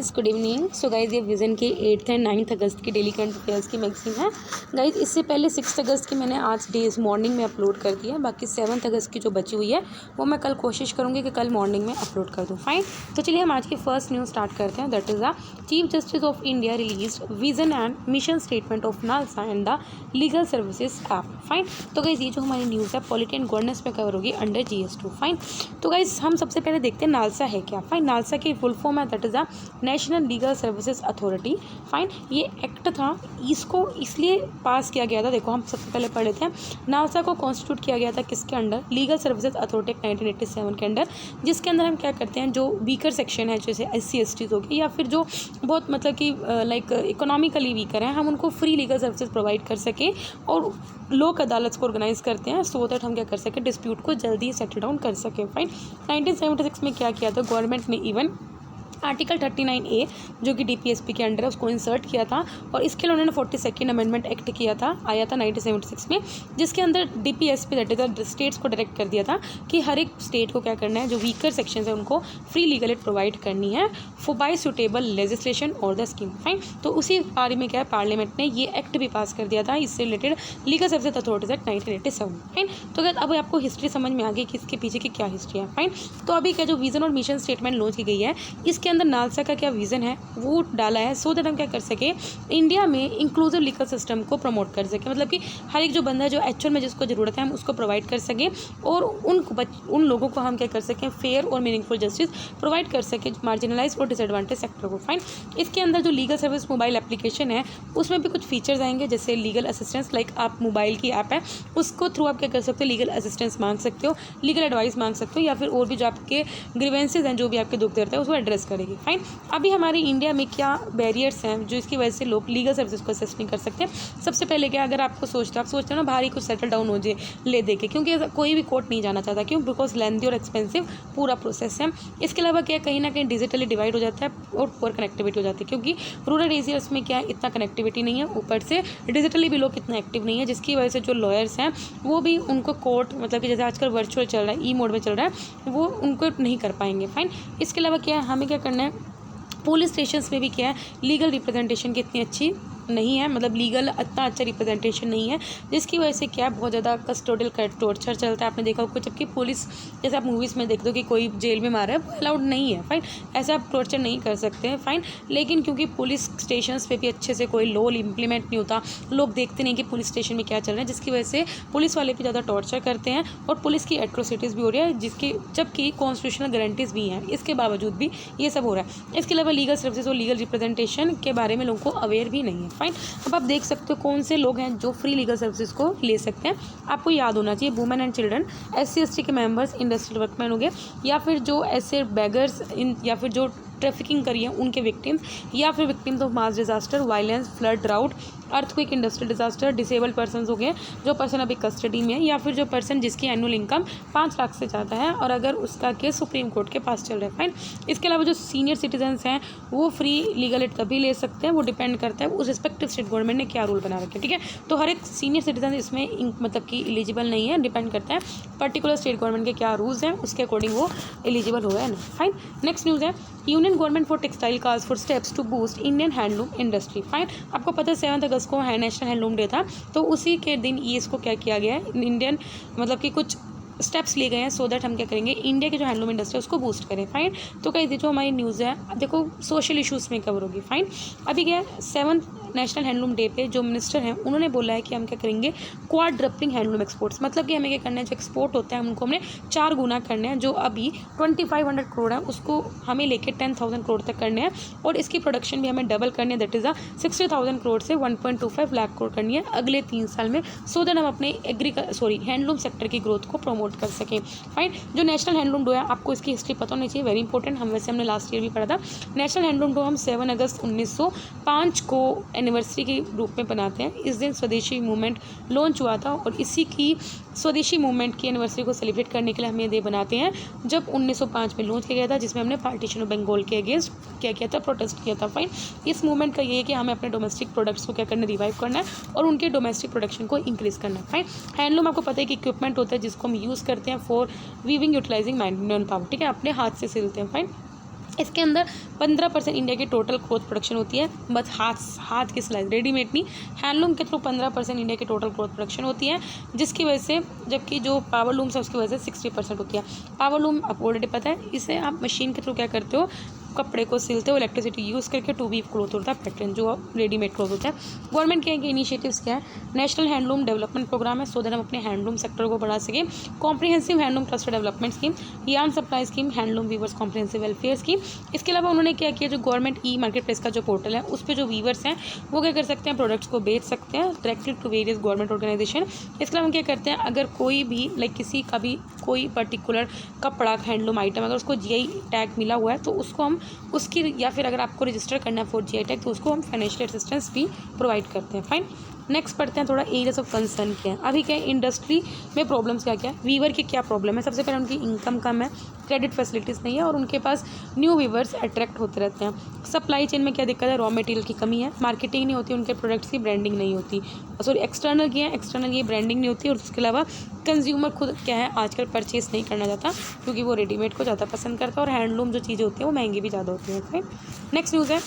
Guys good evening. So guys ये vision के 8th and 9th अगस्त की डेली करंट अफेयर्स की मैगजीन है। गाइज इससे पहले 6th अगस्त की मैंने आज डेज मॉर्निंग में अपलोड कर दिया है। बाकी 7th अगस्त की जो बची हुई है वो मैं कल कोशिश करूँगी कि कल मॉर्निंग में अपलोड कर दूँ। फाइन, तो चलिए हम आज की फर्स्ट न्यूज़ स्टार्ट करते हैं। That is the chief justice of India release vision and mission statement of NALSA and the legal services app. Fine, तो गाइज ये जो हमारी न्यूज़ है पॉलिटी एंड गवर्नेंस में कवर होगी अंडर GS2। फाइन, तो गाइज हम सबसे पहले देखते हैं नालसा है क्या। फाइन, नालसा की फुल फॉर्म है that is the national legal services authority. Fine, ये एक्ट था, इसको इसलिए पास किया गया था। देखो हम सबसे पहले पढ़ लेते हैं। नालसा को कॉन्स्टिट्यूट किया गया था किसके अंडर? लीगल सर्विसेज अथॉरिटी 1987 के अंडर, जिसके अंदर हम क्या करते हैं, जो वीकर सेक्शन है जैसे SC ST हो गए या फिर जो बहुत मतलब कि लाइक इकोनॉमिकली वीकर हैं, हम उनको फ्री लीगल सर्विसेज प्रोवाइड कर सकें और लोक अदालत को ऑर्गेनाइज करते हैं सो दैट हम क्या कर सकें, डिस्प्यूट को जल्दी सेटल डाउन कर सकें। फाइन, 1976 में क्या किया था गवर्नमेंट ने, इवन आर्टिकल 39A जो कि DPSP के अंडर है उसको इंसर्ट किया था और इसके लिए उन्होंने 42nd अमेंडमेंट एक्ट किया था, आया था 1976 में, जिसके अंदर DPSP दैट इज स्टेट्स को डायरेक्ट कर दिया था कि हर एक स्टेट को क्या करना है, जो वीकर सेक्शन है उनको फ्री लीगल एड प्रोवाइड करनी है फॉर बाय सुटेबल लेजिस्लेशन और द स्कीम। फाइन, तो उसी बारे में क्या है, पार्लियामेंट ने ये एक्ट भी पास कर दिया था, इससे related legal services authorities act 1987। Fine, तो अगर अब आपको हिस्ट्री समझ में आ गई कि इसके पीछे की क्या हिस्ट्री है। फाइन, तो अभी क्या जो विजन और मिशन स्टेटमेंट लॉन्च की गई है, इसके अंदर नालसा का क्या विजन है वो डाला है सो दैट हम क्या कर सके, इंडिया में इंक्लूसिव लीगल सिस्टम को प्रमोट कर सके। मतलब कि हर एक जो बंदा है जो एक्चुअल में जिसको ज़रूरत है हम उसको प्रोवाइड कर सकें और उन लोगों को हम क्या कर सकें, फेयर और मीनिंगफुल जस्टिस प्रोवाइड कर सकें, मार्जिनलाइज और डिसएडवांटेज सेक्टर को। फाइन, इसके अंदर जो लीगल सर्विस मोबाइल एप्लीकेशन है उसमें भी कुछ फीचर्स आएंगे, जैसे लीगल असिस्टेंस, लाइक आप मोबाइल की ऐप है उसको थ्रू आप क्या कर सकते हो, लीगल असिस्टेंस मांग सकते हो, लीगल एडवाइस मांग सकते हो, या फिर और भी जो आपके ग्रीवेंसेज हैं, जो भी आपके दुख दर्द है उसको एड्रेस करेगी। फाइन, अभी हमारे इंडिया में क्या बैरियर्स हैं जो इसकी वजह से लोग लीगल सर्विस को असेस नहीं कर सकते। सबसे पहले क्या, अगर आपको आप सोचते हो ना बाहर ही कुछ सेटल डाउन हो जाए ले दे के, क्योंकि कोई भी कोर्ट नहीं जाना चाहता, क्यों? बिकॉज लेंथी और एक्सपेंसिव पूरा प्रोसेस है। इसके अलावा क्या, कहीं ना कहीं डिजिटली डिवाइड हो जाता है और पुअर कनेक्टिविटी हो जाती है, क्योंकि रूरल एरियाज में क्या है, इतना कनेक्टिविटी नहीं है, ऊपर से डिजिटली भी लोग इतना एक्टिव नहीं है, जिसकी वजह से जो लॉयर्स हैं वो भी उनको कोर्ट मतलब कि जैसे आजकल वर्चुअल चल रहा है, ई मोड में चल रहा है, वो उनको नहीं कर पाएंगे। फाइन, इसके अलावा क्या है, हमें क्या करना है, पुलिस स्टेशंस में भी क्या है, लीगल रिप्रेजेंटेशन की इतनी अच्छी नहीं है, मतलब लीगल इतना अच्छा रिप्रेजेंटेशन नहीं है, जिसकी वजह से क्या बहुत ज़्यादा कस्टोडियल टॉर्चर चलता है। आपने देखा होगा, जबकि पुलिस जैसे आप मूवीज़ में देख दो कि कोई जेल में मारा है, वो अलाउड नहीं है। फाइन, ऐसा आप टॉर्चर नहीं कर सकते हैं। फाइन, लेकिन क्योंकि पुलिस स्टेशंस पे भी अच्छे से कोई लॉ इम्प्लीमेंट नहीं होता, लोग देखते नहीं कि पुलिस स्टेशन में क्या चल रहा है, जिसकी वजह से पुलिस वाले भी ज़्यादा टॉर्चर करते हैं और पुलिस की एट्रोसिटीज़ भी हो रही है, जिसकी जबकि कॉन्स्टिट्यूशनल गारंटीज़ भी हैं, इसके बावजूद भी ये सब हो रहा है। इसके अलावा लीगल सर्विसेज और लीगल रिप्रेजेंटेशन के बारे में लोगों को अवेयर भी नहीं है। फाइन, अब आप देख सकते हो कौन से लोग हैं जो फ्री लीगल सर्विसेज को ले सकते हैं। आपको याद होना चाहिए, women and children, SC ST के मेंबर्स, इंडस्ट्रियल वर्कमैन हो गए, या फिर जो ऐसे बेगर्स या फिर जो ट्रैफिकिंग करी है उनके विक्टिम्स, या फिर victims of mass disaster, violence, flood, drought, earthquake, industrial disaster, disabled person हो गए, जो पर्सन अभी कस्टडी में है, या फिर जो पर्सन जिसकी एनुअल इनकम 5 लाख से ज़्यादा है और अगर उसका केस सुप्रीम कोर्ट के पास चल रहा है। फाइन, इसके अलावा जो सीनियर सिटीजन्स हैं वो फ्री लीगल एड तभी ले सकते हैं, वो डिपेंड करता है उस रिस्पेक्टिव स्टेट गवर्नमेंट ने क्या रूल बना रखे। ठीक है, तो हर एक सीनियर सिटीजन इसमें मतलब कि एलिजिबल नहीं है, डिपेंड करता है पर्टिकुलर स्टेट गवर्नमेंट के क्या रूल्स हैं, उसके अकॉर्डिंग वो एलिजिबल होगा ना। फाइन, नेक्स्ट न्यूज़ है, union government for textile calls for steps to boost Indian handloom industry. Fine, आपको पता है 7 अगस्त को नेशनल हैंडलूम डे था, तो उसी के दिन ये इसको क्या किया गया है, इंडियन मतलब कि कुछ स्टेप्स लिए गए हैं सो दैट हम क्या करेंगे, इंडिया की जो हैंडलूम इंडस्ट्री है उसको बूस्ट करें। फाइन, तो कहीं जो हमारी न्यूज़ है देखो सोशल इश्यूज़ में कवर होगी। फाइन, अभी क्या है 7th नेशनल हैंडलूम डे पे जो मिनिस्टर हैं उन्होंने बोला है कि हम क्या करेंगे, क्वाड्रपलिंग हैंडलूम एक्सपोर्ट्स, मतलब कि हमें क्या करना है, जो एक्सपोर्ट होता है उनको हमने 4 गुना करना है, जो अभी 2500 करोड़ है उसको हमें लेके 10,000 करोड़ तक करने हैं और इसकी प्रोडक्शन भी हमें डबल करनी है, दैट इज़ 60,000 करोड़ से 1.25 लाख करोड़ करनी है अगले 3 साल में, सो दैट हम अपने हैंडलूम सेक्टर की ग्रोथ को प्रमोट कर सकें। फाइन, जो नेशनल हैंडलूम डे है आपको इसकी हिस्ट्री पता होनी चाहिए, वेरी इंपॉर्टेंट, हमने लास्ट ईयर भी पढ़ा था। नेशनल हैंडलूम डे हम 7 अगस्त 1905 को एनिवर्सरी के रूप में बनाते हैं। इस दिन स्वदेशी मूवमेंट लॉन्च हुआ था और इसी की स्वदेशी मूवमेंट की एनिवर्सरी को सेलिब्रेट करने के लिए हम ये डे बनाते हैं, जब 1905 में लॉन्च किया गया था, जिसमें हमने पार्टीशन ऑफ बंगाल के अगेंस्ट क्या किया था, प्रोटेस्ट किया था। फाइन, इस मूवमेंट का ये है कि हमें अपने डोमेस्टिक प्रोडक्ट्स को क्या करना, रिवाइव करना है और उनके डोमेस्टिक प्रोडक्शन को इंक्रीज़ करना है। फाइन, हैंडलूम आपको पता है कि इक्विपमेंट होता है जिसको हम यूज़ करते हैं for weaving utilising manual power. ठीक है, अपने हाथ से सिलते हैं। फाइन, इसके अंदर 15% इंडिया की टोटल क्लॉथ प्रोडक्शन होती है, बस हाथ की सिलाई, रेडीमेड नहीं, हैंडलूम के थ्रू 15% इंडिया की टोटल क्लॉथ प्रोडक्शन होती है, जिसकी वजह से, जबकि जो पावर लूम्स है उसकी वजह से 60% होती है। पावर लूम आपको ऑलरेडी पता है, इसे आप मशीन के थ्रू क्या करते हो, कपड़े को सिलते हो इलेक्ट्रिसिटी यूज़ करके, टू वीव क्लॉथ होता है पैटर्न, जो रेडीमेड क्लॉथ होता है। गवर्नमेंट के इनिशिएटिव्स क्या है, नेशनल हैंडलूम डेवलपमेंट प्रोग्राम है, सो दैट हम अपने हैंडलूम सेक्टर को बढ़ा सकें। Comprehensive handloom cluster development scheme, yarn supply scheme, handloom weavers comprehensive welfare scheme. इसके अलावा उन्होंने क्या किया, जो गवर्नमेंट ई मार्केट प्लेस का जो पोर्टल है उस पर जो वीवर्स हैं वो क्या कर सकते हैं, प्रोडक्ट्स को बेच सकते हैं directly to various government organisation. इसके अलावा हम क्या करते हैं, अगर कोई भी किसी का भी कोई पर्टिकुलर कपड़ा हैंडलूम आइटम अगर उसको जीआई टैग मिला हुआ है तो उसको हम उसकी, या फिर अगर आपको रजिस्टर करना है फॉर जीआई टैग तो उसको हम फाइनेंशियल असिस्टेंस भी प्रोवाइड करते हैं। फाइन, नेक्स्ट पढ़ते हैं थोड़ा एरियाज ऑफ कंसर्न क्या है। अभी क्या है, इंडस्ट्री में प्रॉब्लम्स क्या क्या है, वीवर की क्या प्रॉब्लम है। सबसे पहले उनकी इनकम कम है, क्रेडिट फैसिलिटीज़ नहीं है और उनके पास न्यू वीवर्स अट्रैक्ट होते रहते हैं। सप्लाई चेन में क्या दिक्कत है, रॉ मटेरियल की कमी है, मार्केटिंग नहीं होती, उनके प्रोडक्ट्स की ब्रांडिंग नहीं होती, सॉरी एक्सटर्नल की है, एक्सटर्नल ये ब्रांडिंग नहीं होती, और उसके अलावा कंज्यूमर खुद क्या है आजकल परचेस नहीं करना चाहता क्योंकि वो रेडीमेड को ज़्यादा पसंद करता है और हैंडलूम जो चीज़ें होती हैं वो महंगी भी ज़्यादा होती हैं। फाइन, नेक्स्ट न्यूज़ है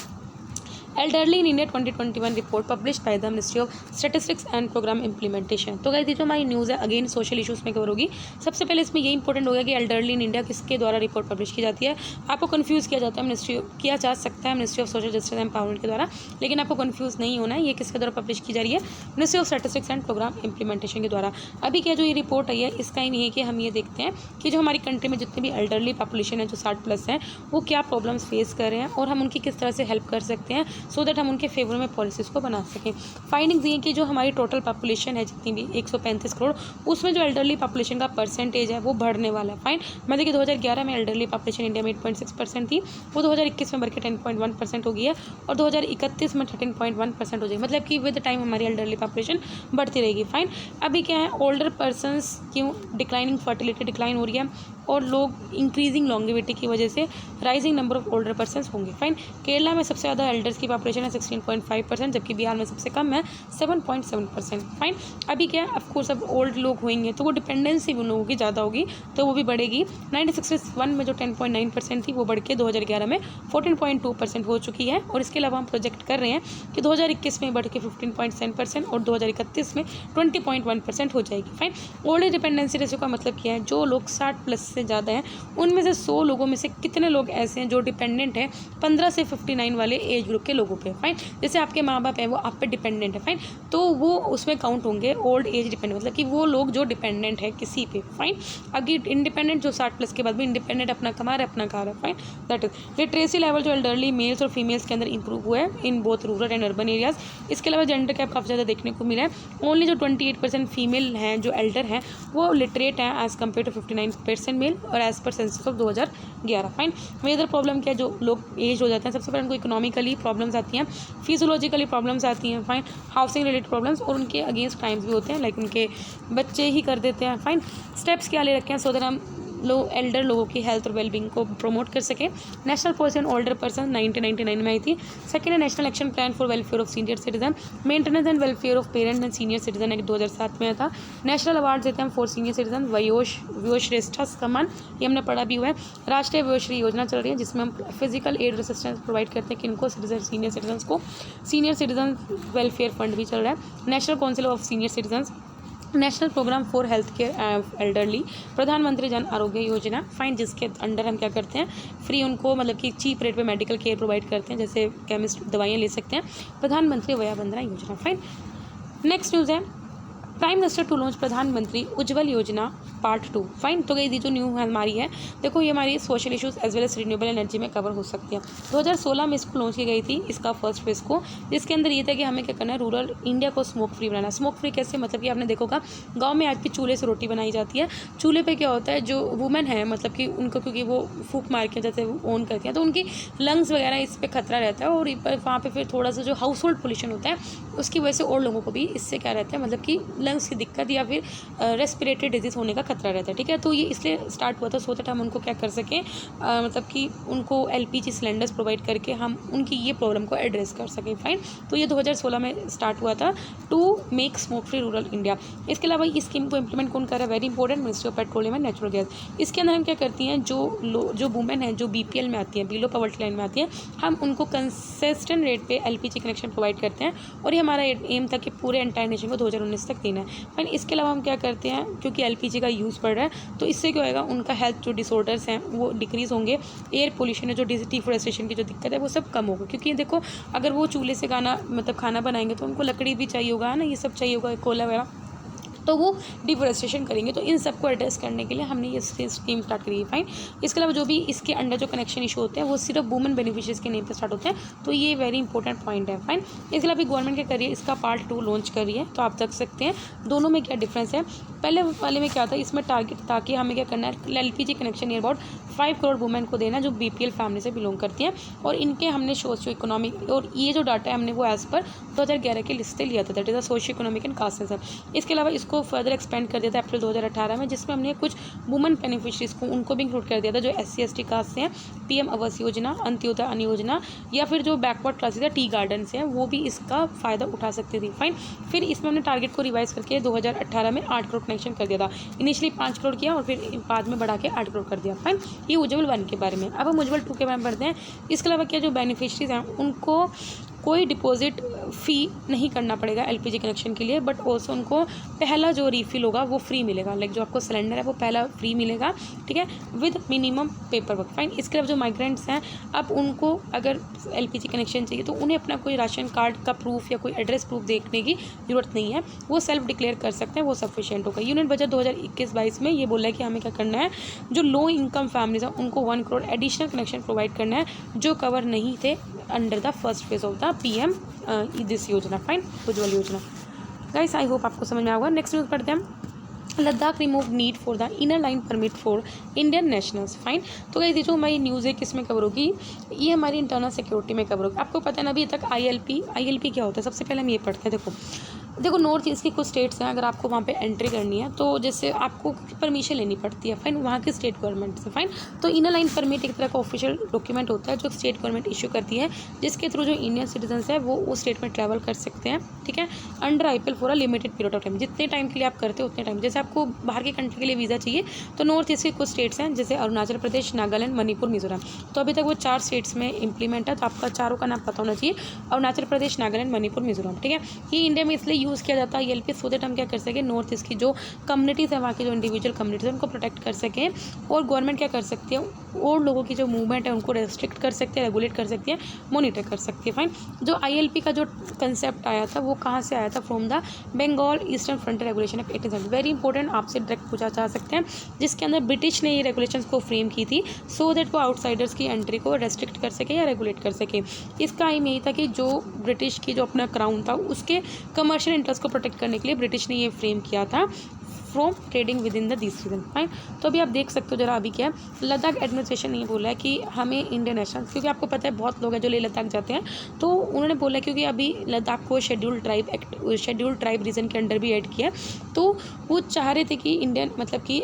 elderly in India 2021 report publish by the ministry of statistics and programme implementation. तो गाइस ये जो हमारी न्यूज़ है अगेन सोशल इशूज़ में कवर होगी। सबसे पहले इसमें ये इंपॉर्टेंट होगा कि एल्डरली इन इंडिया किसके द्वारा रिपोर्ट पब्लिश की जाती है। आपको कन्फ्यूज़ किया जाता है किया जा सकता है ministry of social justice and empowerment के द्वारा, लेकिन आपको कन्फ्यूज़ नहीं होना है, ये किसके द्वारा पब्लिश की जा रही है, ministry of statistics and programme implementation के द्वारा। अभी क्या जो ये रिपोर्ट आई है इसका ही नहीं है कि हम ये देखते हैं कि जो हमारी कंट्री में जितने भी एल्डरली पॉपुलेशन है जो 60+ हैं वो क्या प्रॉब्लम्स फेस कर रहे हैं और हम उनकी किस तरह से हेल्प कर सकते हैं सो दैट हम उनके में पॉलिसीज़ को बना सकें। फाइंडिंग्स ये कि जो हमारी टोटल पॉपुलेशन है जितनी भी 135 करोड़, उसमें जो एल्डरली पॉपुलेशन का परसेंटेज है वो बढ़ने वाला है। फाइन, मतलब कि 2011 में एल्डरली पॉपुलेशन इंडिया में 8.6% थी, वो 2021 में बढ़ के 10.1% हो गई है और 2031 में 13.1% हो जाएगी, मतलब कि विद टाइम हमारी एल्डरली पॉपुलेशन बढ़ती रहेगी। फाइन, अभी क्या है, ओल्डर पर्सनस क्यों डिक्लाइनिंग, फर्टिलिटी डिक्लाइन हो रही है और लोग इंक्रीजिंग लॉन्गेविटी की वजह से rising number of older persons होंगे। फाइन, केरला में सबसे ज़्यादा एल्डर्स की पॉपुलेशन है 16.5%, जबकि बिहार में सबसे कम है 7.7%। फाइन, अभी क्या है, ऑफकोर्स अब ओल्ड लोग होंगे तो वो डिपेंडेंसी उन लोगों की ज़्यादा होगी तो वो भी बढ़ेगी। 1961 में जो 10.9% थी वो बढ़ के 2011 में 14.2% हो चुकी है और इसके अलावा हम प्रोजेक्ट कर रहे हैं कि 2021 में बढ़ के 15.7% और 2031 में 20.1% हो जाएगी। Fine, old age dependency ratio का मतलब क्या है, जो लोग 60+ से ज़्यादा हैं उनमें से 100 लोगों में से कितने लोग ऐसे हैं जो डिपेंडेंट हैं 15 से 59 वाले एज ग्रुप के लोगों पे। फाइन, जैसे आपके माँ बाप हैं वो आप पे डिपेंडेंट है। फाइन, तो वो उसमें काउंट होंगे ओल्ड एज डिपेंडेंट, मतलब कि वो लोग जो डिपेंडेंट है किसी पे। फाइन, अगर इंडिपेंडेंट जो 60+ के बाद भी इंडिपेंडेंट अपना कमा रहे अपना खा रहे। Fine, that is literacy level जो एल्डरली मेल्स और फीमेल्स के अंदर इंप्रूव हुआ है in both rural and urban areas. इसके अलावा जेंडर गैप काफ़ी ज़्यादा देखने को मिला है, ओनली जो 28% फीमेल हैं जो एल्डर हैं वो लिटरेट हैं एज कम्पेयर टू 59% मेल और as per census of 2011। Fine, major problem क्या है, जो लोग एज हो जाते हैं सबसे पहले उनको इकोनॉमिकली प्रॉब्लम्स आती हैं, फिजियोलॉजिकली प्रॉब्लम्स आती हैं। फाइन, हाउसिंग रिलेटेड प्रॉब्लम्स और उनके अगेंस्ट क्राइम्स भी होते हैं, लाइक उनके बच्चे ही कर देते हैं। फाइन, स्टेप्स क्या ले रखे हैं सो दैट हम एल्डर लोगों की हेल्थ और वेलबींग को प्रमोट कर सकें। National policy on older person 1999 में आई थी। सेकेंड है national action plan for welfare of senior citizen, maintenance and welfare of parents and senior citizen एक 2007 में आया था। नेशनल अवार्ड देते हैं फॉर सीनियर सिटीजन, वयोश्रेष्ठ सम्मान, ये हमने पढ़ा भी हुआ है। राष्ट्रीय वयोश्री योजना चल रही है जिसमें हम फिजिकल एड असिस्टेंस प्रोवाइड करते हैं किनको, सीनियर सिटीजन को। सीनियर सिटीजन वेलफेयर फंड भी चल रहा है। National council of senior citizen, national programme for health care elderly, Pradhan Mantri Jan Arogya Yojana. Fine, जिसके अंडर हम क्या करते हैं, फ्री उनको मतलब कि चीप रेट पे मेडिकल केयर प्रोवाइड करते हैं, जैसे केमिस्ट दवाइयाँ ले सकते हैं, प्रधानमंत्री वया Vandana Yojana. Fine, next news है प्राइम मिनिस्टर टू लॉन्च प्रधानमंत्री उज्ज्वल योजना पार्ट 2। फाइन, तो गई जो न्यू हमारी है, देखो ये हमारी social issues as well as renewable energy में कवर हो सकती है। 2016 में इसको लॉन्च की गई थी, इसका फर्स्ट फेज को, जिसके अंदर ये था कि हमें क्या करना है, रूरल इंडिया को स्मोक फ्री बनाना। स्मोक फ्री कैसे, मतलब कि आपने देखोगा गाँव में आज भी चूल्हे से रोटी बनाई जाती है। चूल्हे पर क्या होता है, जो वुमेन है मतलब कि उनको, क्योंकि वो फूक मार के जैसे ऑन करती हैं तो उनकी लंग्स वगैरह इस पर खतरा रहता है और वहाँ पर फिर थोड़ा सा जो हाउस होल्ड पोल्यूशन होता है उसकी वजह से और लोगों को भी इससे क्या रहता है, मतलब कि लंग्स की दिक्कत या फिर रेस्पिरेटरी डिजीज़ होने का खतरा रहता है, ठीक है। तो ये इसलिए स्टार्ट हुआ था सो दैट हम उनको क्या कर सकें, मतलब कि उनको LPG सिलेंडर्स प्रोवाइड करके हम उनकी ये प्रॉब्लम को एड्रेस कर सकें, फाइन। तो ये 2016 में स्टार्ट हुआ था to make smoke free rural India. इसके अलावा इस स्कीम को इम्प्लीमेंट कौन कर रहा है, very important, ministry of petroleum and natural gas. इसके अंदर हम क्या करती हैं, जो वुमेन हैं जो BPL में आती हैं, बिलो पॉवर्टी लाइन में आती हैं, हम उनको कंसिस्टेंट रेट पे LPG कनेक्शन प्रोवाइड करते हैं और ये हमारा एम था कि पूरे एंटायर नेशन को 2019 तक देना है। फाइन। इसके अलावा हम क्या करते हैं, क्योंकि LPG का यूज़ बढ़ रहा है तो इससे क्या होएगा, उनका हेल्थ जो डिसऑर्डर्स हैं वो डिक्रीज़ होंगे, एयर पोल्यूशन है, जो डिफोरेस्टेशन की जो दिक्कत है वो सब कम होगा। क्योंकि देखो अगर वो चूल्हे से खाना बनाएंगे तो उनको लकड़ी भी चाहिए होगा ना, ये सब चाहिए होगा, कोयला वगैरह, तो वो डिफोरेस्टेशन करेंगे। तो इन सबको एड्रेस करने के लिए हमने ये स्कीम स्टार्ट करी है, फाइन। इसके अलावा जो भी इसके अंडर जो कनेक्शन इशू होते हैं वो सिर्फ वुमेन बेनिफिशियरीज के नेम पे स्टार्ट होते हैं, तो ये वेरी इंपॉर्टेंट पॉइंट है, फाइन। इसके अलावा गवर्नमेंट क्या करिए, इसका पार्ट 2 लॉन्च करिए, तो आप देख सकते हैं दोनों में क्या डिफरेंस है। पहले वाले में क्या था, इसमें टारगेट था कि हमें क्या करना है, LPG connection near about 5 crore women को देना जो BPL फैमिली से बिलोंग करती हैं, और इनके हमने सोशियो इकोनॉमिक, और ये जो डाटा है हमने वो एज़ पर 2011 के लिस्ट से लिया था, that is the socio economic and caste census. इसके अलावा इसको फर्दर एक्सपेंड कर दिया था अप्रैल 2018 में, जिसमें हमने कुछ वुमेन बेनिफिशरीज को उनको भी इंक्लूड कर दिया था जो SC ST कास्ट से हैं, PM आवास योजना, अंत्योदय अन्न योजना, या फिर जो बैकवर्ड क्लासेज है टी गार्डन से हैं, वो भी इसका फ़ायदा उठा सकते थे, फाइन। फिर इसमें हमने टारगेट को रिवाइज करके 2018 में 8 करोड़ कनेक्शन कर दिया था। इनिशियली 5 करोड़ किया और फिर बाद में बढ़ा के 8 करोड़ कर दिया, फाइन। ये उज्ज्वल 1 के बारे में। अब हम उज्ज्वल 2 के बारे में पढ़ते हैं। इसके अलावा क्या जो बेनिफिशरीज हैं उनको कोई डिपॉजिट फ़ी नहीं करना पड़ेगा LPG कनेक्शन के लिए, बट ऑल्सो उनको पहला जो रीफिल होगा वो फ्री मिलेगा, लाइक जो आपको सिलेंडर है वो पहला फ्री मिलेगा, ठीक है, with minimum paper work, fine. इसके अलावा जो माइग्रेंट्स हैं, अब उनको अगर LPG कनेक्शन चाहिए तो उन्हें अपना कोई राशन कार्ड का प्रूफ या कोई एड्रेस प्रूफ देखने की ज़रूरत नहीं है, वो सेल्फ डिक्लेयर कर सकते हैं, वो सफिशिएंट होगा। यूनियन बजट 2021-22 में ये बोला है कि हमें क्या करना है, जो लो इनकम फैमिलीज हैं उनको 1 करोड़ एडिशनल कनेक्शन प्रोवाइड करना है जो कवर नहीं थे under the first phase of the PM this योजना, फाइन, उज्ज्वल योजना। गाइस आई होप आपको समझ में आएगा। नेक्स्ट न्यूज़ पढ़ते हैं। Ladakh remove need for the inner line permit for Indian nationals, fine. तो गाइस ये जो हमारी न्यूज़ है किस में कवर होगी, ये हमारी इंटरनल सिक्योरिटी में कवर होगी। आपको पता है ना अभी तक ILP क्या होता है, सबसे पहले हम ये पढ़ते हैं। देखो नॉर्थ ईस्ट की कुछ स्टेट्स हैं, अगर आपको वहाँ पे एंट्री करनी है तो जैसे आपको परमिशन लेनी पड़ती है, फाइन, वहाँ की स्टेट गवर्नमेंट से, फाइन। तो इनर लाइन परमिट एक तरह का ऑफिशियल डॉक्यूमेंट होता है जो स्टेट गवर्नमेंट इशू करती है, जिसके थ्रू जो इंडियन सिटीजन्स है वो उस स्टेट में ट्रैवल कर सकते हैं, ठीक है, under IPL for a limited period of time. जितने टाइम के लिए आप करते हो उतने टाइम, जैसे आपको बाहर की कंट्री के लिए वीज़ा चाहिए तो नॉर्थ ईस्ट के कुछ स्टेट्स हैं जैसे अरुणाचल प्रदेश, नागालैंड, मणिपुर, मिजोरम। तो अभी तक वो 4 स्टेट्स में इंप्लीमेंट है, तो आपका चारों का नाम पता होना चाहिए, अरुणाचल प्रदेश, नागालैंड, मणिपुर, मिजोरम, ठीक है। ये इंडिया में इसलिए यूज़ किया जाता है सो दैट हम क्या कर सकें, नॉर्थ ईस्ट की जो कम्युनिटीज़ है, वहाँ की जो इंडिविजुअल कम्युनिटीज़ है उनको प्रोटेक्ट कर सकें, और गवर्नमेंट क्या कर सकती है, और लोगों की जो मूवमेंट है उनको रेस्ट्रिक्ट कर सकते हैं, रेगुलेट कर सकती है, मॉनिटर कर सकती है, फाइन। जो ILP का जो कंसेप्ट आया था वो कहाँ से आया था, from the Bengal eastern frontier regulation of 1870। Very important, आपसे डायरेक्ट पूछा जा सकते हैं, जिसके अंदर ब्रिटिश ने ये रेगुलेशंस को फ्रेम की थी सो दैट वो आउटसाइडर्स की एंट्री को रेस्ट्रिक्ट कर सके या रेगुलेट कर सके। इसका एम यही था कि जो ब्रिटिश की जो अपना क्राउन था उसके कमर्शियल इंटरेस्ट को प्रोटेक्ट करने के लिए ब्रिटिश ने ये फ्रेम किया था, from trading with in the this region, fine. तो अभी आप देख सकते हो जरा अभी क्या है, लद्दाख एडमिनिस्ट्रेशन ने ये बोला है कि हमें इंडियन नेशनल, क्योंकि आपको पता है बहुत लोग हैं जो लेह लद्दाख जाते हैं, तो उन्होंने बोला क्योंकि अभी लद्दाख को शेड्यूल्ड ट्राइब रीजन के अंडर भी ऐड किया, तो वो चाह रहे थे कि इंडियन मतलब कि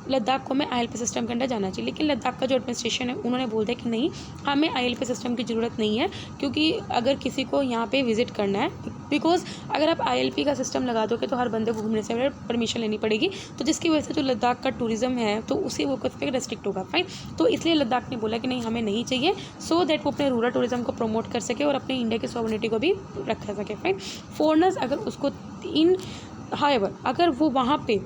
लद्दाख को हमें ILP सिस्टम के अंदर जाना चाहिए, लेकिन लद्दाख का जो एडमिनिस्ट्रेशन है उन्होंने बोल दिया कि नहीं, हमें ILP सिस्टम की ज़रूरत नहीं है, क्योंकि अगर किसी को यहाँ पे विजिट करना है, बिकॉज अगर आप ILP का सिस्टम लगा दोगे तो हर बंदे को घूमने से परमिशन लेनी पड़ेगी, तो जिसकी वजह से जो लद्दाख का टूरिज्म है तो उसे वो कुछ पे रेस्ट्रिक्ट होगा, फाइन। तो इसलिए लद्दाख ने बोला कि नहीं, हमें नहीं चाहिए, सो दैट वो अपने रूरल टूरिज्म को प्रमोट कर सके और अपने इंडिया की सॉवरेनिटी को भी रखा सके, फाइन। फॉरनर्स अगर उसको हाउएवर अगर वो वहाँ पे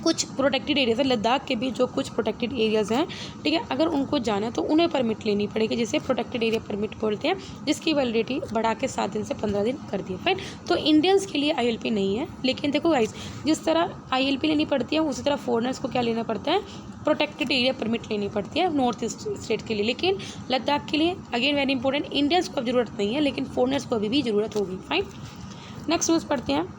कुछ प्रोटेक्टेड एरियाज है, लद्दाख के भी जो कुछ प्रोटेक्टेड एरियाज़ हैं, ठीक है, अगर उनको जाना है तो उन्हें परमिट लेनी पड़ेगी, जिसे प्रोटेक्टेड एरिया परमिट बोलते हैं, जिसकी वैलिडिटी बढ़ा के 7 दिन से 15 दिन कर दी है, फाइन। तो इंडियंस के लिए ILP नहीं है, लेकिन देखो गाइस, जिस तरह ILP लेनी पड़ती है उसी तरह फॉरनर्स को क्या लेना पड़ता है, प्रोटेक्टेड एरिया परमिट लेनी पड़ती है नॉर्थ ईस्ट स्टेट के लिए। लेकिन लद्दाख के लिए अगेन वेरी इंपॉर्टेंट, इंडियंस को अब ज़रूरत नहीं है, लेकिन फॉरनर्स को अभी भी ज़रूरत होगी, फाइन। नेक्स्ट न्यूज़ पढ़ते हैं।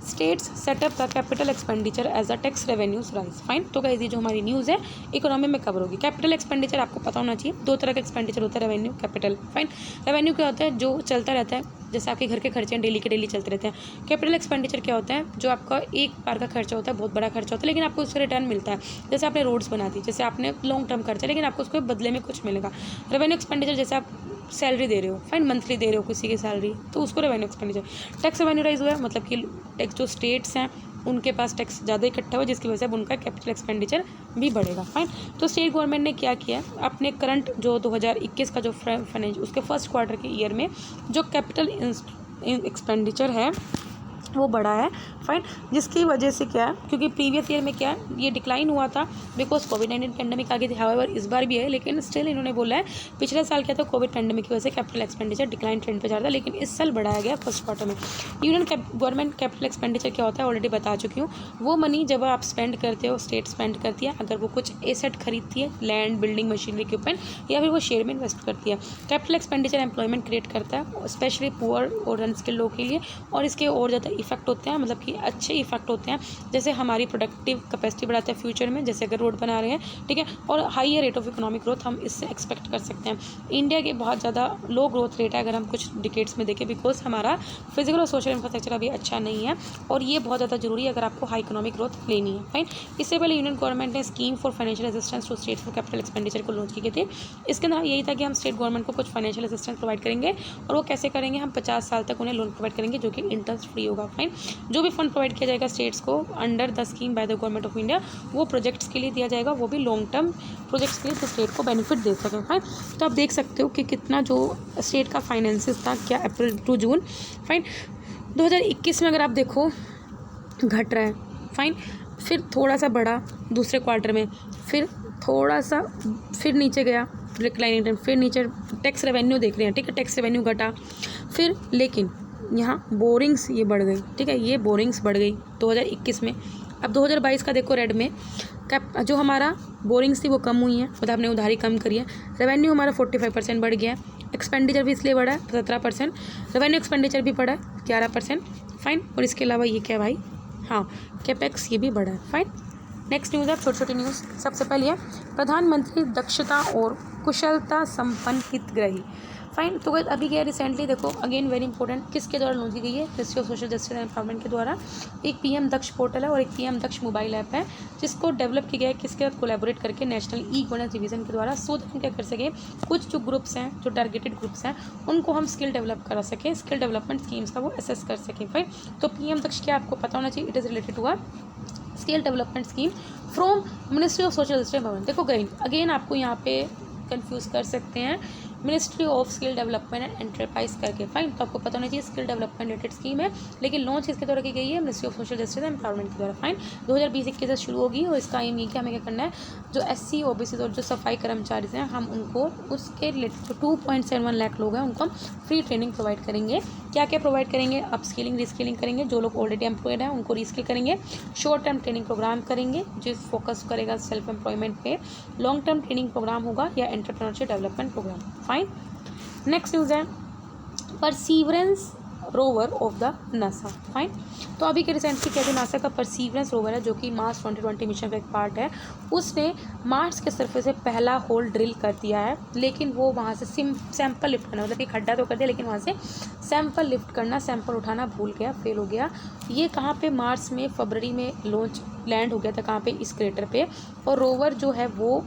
States setup the capital expenditure as a tax revenues rise, fine. तो गाइस ये जो हमारी न्यूज़ है इकोनॉमी में कवर होगी। कैपिटल एक्सपेंडिचर आपको पता होना चाहिए, 2 तरह का एक्सपेंडिचर होता है, रेवेन्यू, कैपिटल, फाइन। रेवेन्यू क्या होता है, जो चलता रहता है, जैसे आपके घर के खर्चे हैं, डेली के डेली चलते रहते हैं। कैपिटल एक्सपेंडिचर क्या होता है, जो आपका एक बार का खर्चा होता है, बहुत बड़ा खर्चा होता है, लेकिन आपको उसका रिटर्न मिलता है। जैसे आपने रोड्स बना दी, जैसे आपने लॉन्ग टर्म खर्चा, लेकिन आपको उसके बदले में कुछ मिलेगा। रेवेन्यू एक्सपेंडिचर, जैसे आप सैलरी दे रहे हो, फाइन, मंथली दे रहे हो किसी की सैलरी, तो उसको revenue expenditure. Tax revenue rise हुआ है, मतलब कि टैक्स जो स्टेट्स हैं उनके पास टैक्स ज़्यादा इकट्ठा हुआ, जिसकी वजह से अब उनका कैपिटल एक्सपेंडिचर भी बढ़ेगा, फाइन। तो स्टेट गवर्नमेंट ने क्या किया, अपने करंट जो 2021 का जो फाइनेंस उसके फर्स्ट क्वार्टर के ईयर में जो कैपिटल एक्सपेंडिचर है वो बढ़ा है, फाइन। जिसकी वजह से क्या है, क्योंकि प्रीवियस ईयर में क्या है, ये डिक्लाइन हुआ था बिकॉज कोविड-19 पेंडेमिक आ गई थी। हाउएवर इस बार भी है, लेकिन स्टिल इन्होंने बोला है पिछले साल क्या था, कोविड पेंडेमिक की वजह से कैपिटल एक्सपेंडिचर डिक्लाइन ट्रेंड पे जा रहा था, लेकिन इस साल बढ़ाया गया फर्स्ट क्वार्टर में। यूनियन गवर्नमेंट कैपिटल एक्सपेंडिचर क्या होता है ऑलरेडी बता चुकी हूँ। वो मनी जब आप स्पेंड करते हो, स्टेट स्पेंड करती है, अगर वो कुछ एसेट खरीदती है, लैंड, बिल्डिंग, मशीनरी, इक्विपमेंट, या फिर वो शेयर में इन्वेस्ट करती है। कैपिटल एक्सपेंडिचर एम्प्लॉयमेंट क्रिएट करता है, स्पेशली पुअर और अनस्किल्ड लोगों के लिए, और इसके और ज़्यादा इफेक्ट होते हैं, मतलब कि अच्छे इफेक्ट होते हैं। जैसे हमारी प्रोडक्टिव कैपेसिटी बढ़ाते हैं फ्यूचर में, जैसे अगर रोड बना रहे हैं, ठीक है, और higher rate of economic growth हम इससे एक्सपेक्ट कर सकते हैं। इंडिया के बहुत ज़्यादा लो ग्रोथ रेट है अगर हम कुछ डिकेड्स में देखें, बिकॉज हमारा फिजिकल और सोशल इंफ्रास्ट्रक्चर अभी अच्छा नहीं है, और ये बहुत ज़्यादा जरूरी है अगर आपको हाई इकोनॉमिक ग्रोथ लेनी है, फाइन। इससे पहले यूनियन गवर्नमेंट ने scheme for financial assistance to state for capital expenditure को लॉन्च किए थे। इसके अंदर यही था कि हम स्टेट गवर्नमेंट को कुछ फाइनेंशियल असिस्टेंस प्रोवाइड करेंगे, और वो कैसे करेंगे, हम 50 साल तक उन्हें लोन प्रोवाइड करेंगे जो कि इंटरेस्ट फ्री होगा, फाइन। जो भी फंड प्रोवाइड किया जाएगा स्टेट्स को under the scheme by the government of India, वो प्रोजेक्ट्स के लिए दिया जाएगा, वो भी लॉन्ग टर्म प्रोजेक्ट्स के लिए, तो स्टेट को बेनिफिट दे सकें, फाइन। तो आप देख सकते हो कि कितना जो स्टेट का फाइनेंसिस था, क्या अप्रैल टू जून, फाइन। 2021 में अगर आप देखो घट रहा है, फाइन, फिर थोड़ा सा बढ़ा दूसरे क्वार्टर में, फिर थोड़ा सा फिर नीचे गया, डिक्लाइनिंग ट्रेंड, फिर नीचे। टैक्स रेवेन्यू देख रहे हैं, ठीक है, टैक्स रेवेन्यू घटा, फिर लेकिन यहाँ बोरिंग्स ये बढ़ गई, ठीक है, ये बोरिंग्स बढ़ गई 2021 में। अब 2022 का देखो रेड में, कैप जो हमारा बोरिंग्स थी वो कम हुई है, मतलब हमने उधारी कम करी है। रेवेन्यू हमारा 45% बढ़ गया है, एक्सपेंडिचर भी इसलिए बढ़ा है 17%, रेवेन्यू एक्सपेंडिचर भी बढ़ा है 11%, फाइन। और इसके अलावा ये क्या भाई, हाँ, कैपेक्स ये भी बढ़ा है, फाइन। नेक्स्ट न्यूज़ है, छोटी छोटी न्यूज़। सबसे पहले है प्रधानमंत्री दक्षता और कुशलता संपन्न हितग्राही, फाइन। तो अभी क्या रिसेंटली देखो, अगेन वेरी इंपॉर्टेंट, किसके द्वारा लॉन्च की गई है, ministry of social justice and empowerment के द्वारा। एक पीएम दक्ष पोर्टल है और एक पीएम दक्ष मोबाइल ऐप है, जिसको डेवलप किया गया है किसके साथ, कोलैबोरेट करके नेशनल ई गवर्नेंस डिवीजन के द्वारा, सो दैट हम क्या कर सकें, कुछ जो ग्रुप्स हैं, जो टारगेटेड ग्रुप्स हैं, उनको हम स्किल डेवलप करा सकें, स्किल डेवलपमेंट स्कीम्स का वो असेस कर सकें, फाइन। तो पीएम दक्ष क्या आपको पता होना चाहिए, it is related to skill development scheme from ministry of social justice empowerment. देखो अगेन आपको यहाँ पे कंफ्यूज कर सकते हैं, ministry of skill development and enterprise करके, फाइन। तो आपको पता होना चाहिए स्किल डेवलपमेंट रिलेटेड स्कीम है, लेकिन लॉन्च किसके द्वारा की गई है, ministry of social justice and empowerment के द्वारा, फाइन। 2020-21 से शुरू होगी, और इसका एम ये कि हमें क्या करना है, जो SC OBC और जो सफाई कर्मचारी हैं, हम उनको उसके रिलेटेड जो 2.71 लाख लोग हैं उनको हम फ्री ट्रेनिंग प्रोवाइड करेंगे। क्या क्या प्रोवाइड करेंगे, अप स्किलिंग, रीस्किलिंग करेंगे, जो लोग ऑलरेडी एम्प्लॉयड हैं उनको रीस्किल करेंगे, शॉर्ट टर्म ट्रेनिंग प्रोग्राम करेंगे जो फोकस करेगा सेल्फ एम्प्लॉयमेंट पे, लॉन्ग टर्म ट्रेनिंग प्रोग्राम होगा या entrepreneurship development program, fine. Next news है perseverance rover of the NASA, fine. तो अभी के रिसेंटली क्या, जो नासा का परसीवरेंस रोवर है, जो कि मार्स 2020 मिशन का एक पार्ट है, उसने मार्स के सरफेस से पहला होल ड्रिल कर दिया है, लेकिन वो वहाँ से सैंपल लिफ्ट करना, मतलब एक खड्डा तो कर दिया, लेकिन वहाँ से सैंपल लिफ्ट करना, सैंपल उठाना भूल गया, फेल हो गया। ये कहाँ पे, मार्स में फरवरी में लैंड हो गया था, कहाँ पे, इस क्रेटर पे। और रोवर जो है वो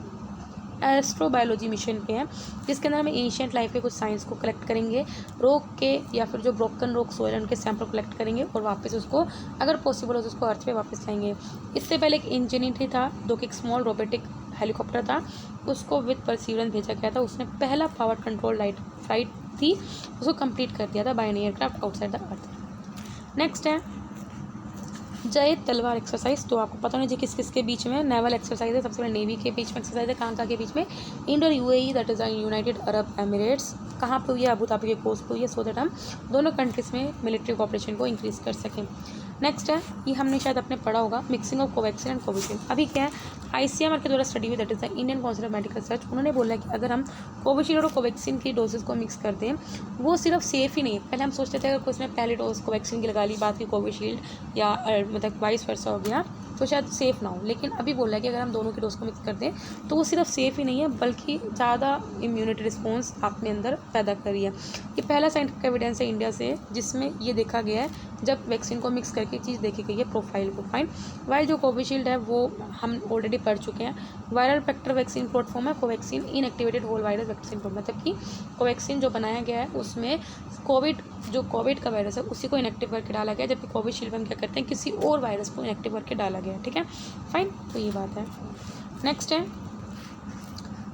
एस्ट्रोबायोलॉजी मिशन पे है, जिसके अंदर हम एंशियंट लाइफ के कुछ साइंस को कलेक्ट करेंगे, रॉक के या फिर जो ब्रोकन रॉक सोयल उनके सैंपल कलेक्ट करेंगे, और वापस उसको अगर पॉसिबल हो तो उसको अर्थ पे वापस लाएंगे। इससे पहले एक इंजीनियरी था जो कि एक स्मॉल रोबोटिक हेलीकॉप्टर था, उसको विद परसीवरेंस भेजा गया था, उसने पहला पावर कंट्रोल फ्लाइट थी, उसको कंप्लीट कर दिया था by an aircraft outside the earth. Next है जय तलवार एक्सरसाइज। तो आपको पता नहीं जी किस किस के बीच में, नेवल एक्सरसाइज है, सबसे पहले नेवी के बीच में एक्सरसाइज है, कहाँ के बीच में, इंडो और UAE, that is United Arab Emirates. कहाँ पे हुई है, अबू धाबी के कोस्ट पे हुई है, सो दैट हम दोनों कंट्रीज़ में मिलिट्री कोऑपरेशन को इंक्रीज़ कर सकें। नेक्स्ट है, ये हमने शायद अपने पढ़ा होगा, mixing of Covaxin and Covishield. अभी क्या है, ICMR के द्वारा स्टडी हुई, that is the Indian council of medical research. उन्होंने बोला कि अगर हम कोविशील्ड और कोवैक्सीन की डोजेस को मिक्स कर दें, वो सिर्फ सेफ़ ही नहीं है। पहले हम सोचते थे अगर उसने पहली डोज कोवैक्सीन की लगा ली, बात की कोविशील्ड, या मतलब वाइस वर्सा हो गया, तो शायद सेफ़ ना हो। लेकिन अभी बोला है कि अगर हम दोनों की डोज को मिक्स कर दें तो वो सिर्फ सेफ़ ही नहीं है बल्कि ज़्यादा इम्यूनिटी रिस्पॉन्स अपने अंदर पैदा कर रही है। ये पहला साइंटिफिक एविडेंस है इंडिया से जिसमें ये देखा गया है जब वैक्सीन को मिक्स करके चीज़ देखी गई है प्रोफाइल को। फाइन। वाइल जो कोविशील्ड है वो हम ऑलरेडी पढ़ चुके हैं। वायरल वेक्टर वैक्सीन प्लेटफॉर्म है Covaxin inactivated whole virus vaccine platform, मतलब कि कोवैक्सीन जो बनाया गया है उसमें कोविड का वायरस है उसी को इनएक्टिव करके डाला गया, जबकि कोविशील्ड में हम क्या करते हैं किसी और वायरस को इनएक्टिव करके डाला गया है। ठीक है, फाइन। तो ये बात है। नेक्स्ट है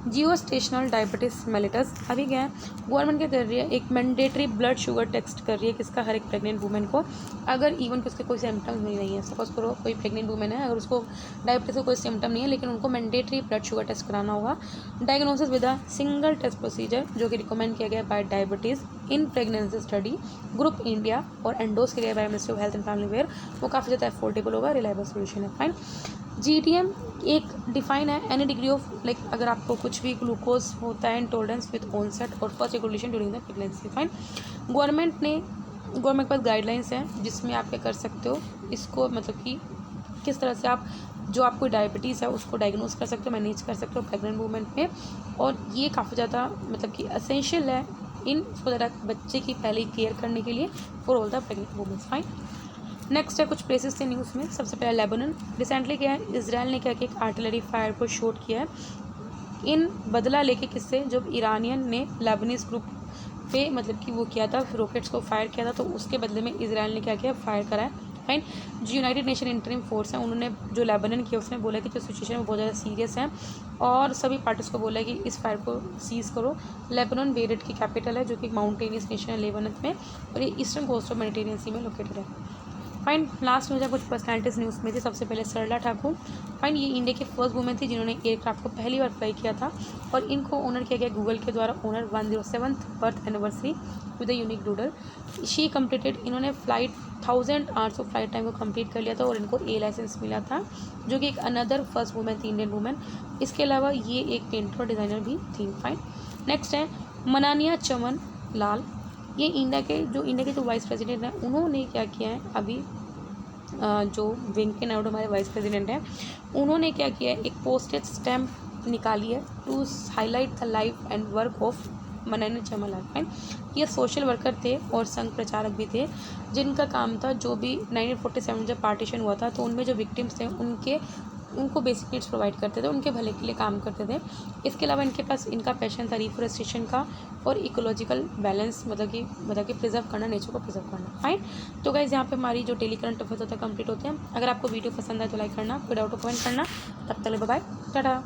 जियोस्टेशनल डायबिटीज़ मेलिटस। अभी क्या है गवर्नमेंट क्या कर रही है, एक मैंडेटरी ब्लड शुगर टेस्ट कर रही है किसका, हर एक प्रेग्नेंट वुमेन को, अगर इवन कि उसके कोई सिम्टम्स नहीं है। सपोज करो कोई प्रेग्नेंट वुमेन है, अगर उसको डायबिटीज़ का कोई सिम्टम नहीं है लेकिन उनको मैंडेटरी ब्लड शुगर टेस्ट कराना होगा। Diagnosis with a single test procedure जो कि रिकमेंड किया गया by diabetes in pregnancy study group India और एंडोस किया गया by ministry of health and family वेयर। वो काफ़ी ज़्यादा अफोर्डेबल होगा, रिलायबल सोल्यूशन है। फाइन। GTM एक डिफाइन है एनी डिग्री ऑफ लाइक अगर आपको कुछ भी ग्लूकोज होता है इंटॉलरेंस विद ऑनसेट और first regulation during the pregnancy. Fine. Government के पास गाइडलाइंस हैं जिसमें आप क्या कर सकते हो इसको, मतलब कि किस तरह से आप जो आपको डायबिटीज़ है उसको डायग्नोज कर सकते हो, मैनेज कर सकते हो प्रेग्नेंट वूमेन में। और ये काफ़ी ज़्यादा मतलब कि असेंशियल है इन उसको ज़्यादा बच्चे की पहले ही केयर करने के लिए for all the pregnant women. Fine. Next है कुछ प्लेसेस थे न्यूज़ में। सबसे पहले लेबनान। रिसेंटली क्या है इसराइल ने क्या किया, एक आर्टिलरी फायर को शूट किया है इन बदला लेके किससे, जब ईरानियन ने लेबनीज ग्रुप पे मतलब कि वो किया था रॉकेट्स को फायर किया था, तो उसके बदले में इसराइल ने क्या किया फायर करा है। फाइन। जो यूनाइटेड नेशन इंटरिम फोर्स है उन्होंने जो लेबनान किया उसने बोला कि जो सिचुएशन बहुत ज़्यादा सीरियस है और सभी पार्टीज को बोला कि इस फायर को सीज़ करो। लेबनान बेरूट की कैपिटल है जो कि माउंटेनियस नेशन है लेबनान में और ये ईस्टर्न कोस्ट ऑफ मेडिटेरियन सी में लोकेटेड है। फाइन। लास्ट में कुछ पर्सनैलिटीज़ न्यूज़ में थी। सबसे पहले सरला ठाकुर। फाइन, ये इंडिया की फर्स्ट वुमेन थी जिन्होंने एयरक्राफ्ट को पहली बार फ्लाई किया था और इनको ऑनर किया गया गूगल के द्वारा honour 107th birth anniversary with a unique doodle. She completed, इन्होंने flight 1000 hours of flight time को कंप्लीट कर लिया था और इनको ए लाइसेंस मिला था जो कि एक अनदर फर्स्ट वुमेन थी इंडियन वुमेन। इसके अलावा ये एक पेंटर और डिज़ाइनर भी थी। फाइन। नेक्स्ट है मनानिया चमन लाल। ये इंडिया के जो वाइस प्रेसिडेंट हैं उन्होंने क्या किया है अभी जो वेंकैया नायडू हमारे वाइस प्रेसिडेंट हैं उन्होंने क्या किया है एक पोस्टेज स्टैम्प निकाली है to highlight the life and work of मनानिया चमन लाल। फाइन। ये सोशल वर्कर थे और संघ प्रचारक भी थे जिनका काम था जो भी 1947 जब पार्टीशन हुआ था तो उनमें जो विक्टिम्स थे उनको बेसिक नीड्स प्रोवाइड करते थे, उनके भले के लिए काम करते थे। इसके अलावा इनके पास इनका पैशन था रिफॉरेस्टेशन का और इकोलॉजिकल बैलेंस मतलब कि प्रिजर्व करना, नेचर को प्रिजर्व करना। फाइन। तो गाइस यहाँ पे हमारी जो डेली करंट अफेयर्स होता है कंप्लीट होते हैं। अगर आपको वीडियो पसंद आए तो लाइक करना, कोई डाउट हो कमेंट करना। तब तक बाय बाय, टाटा।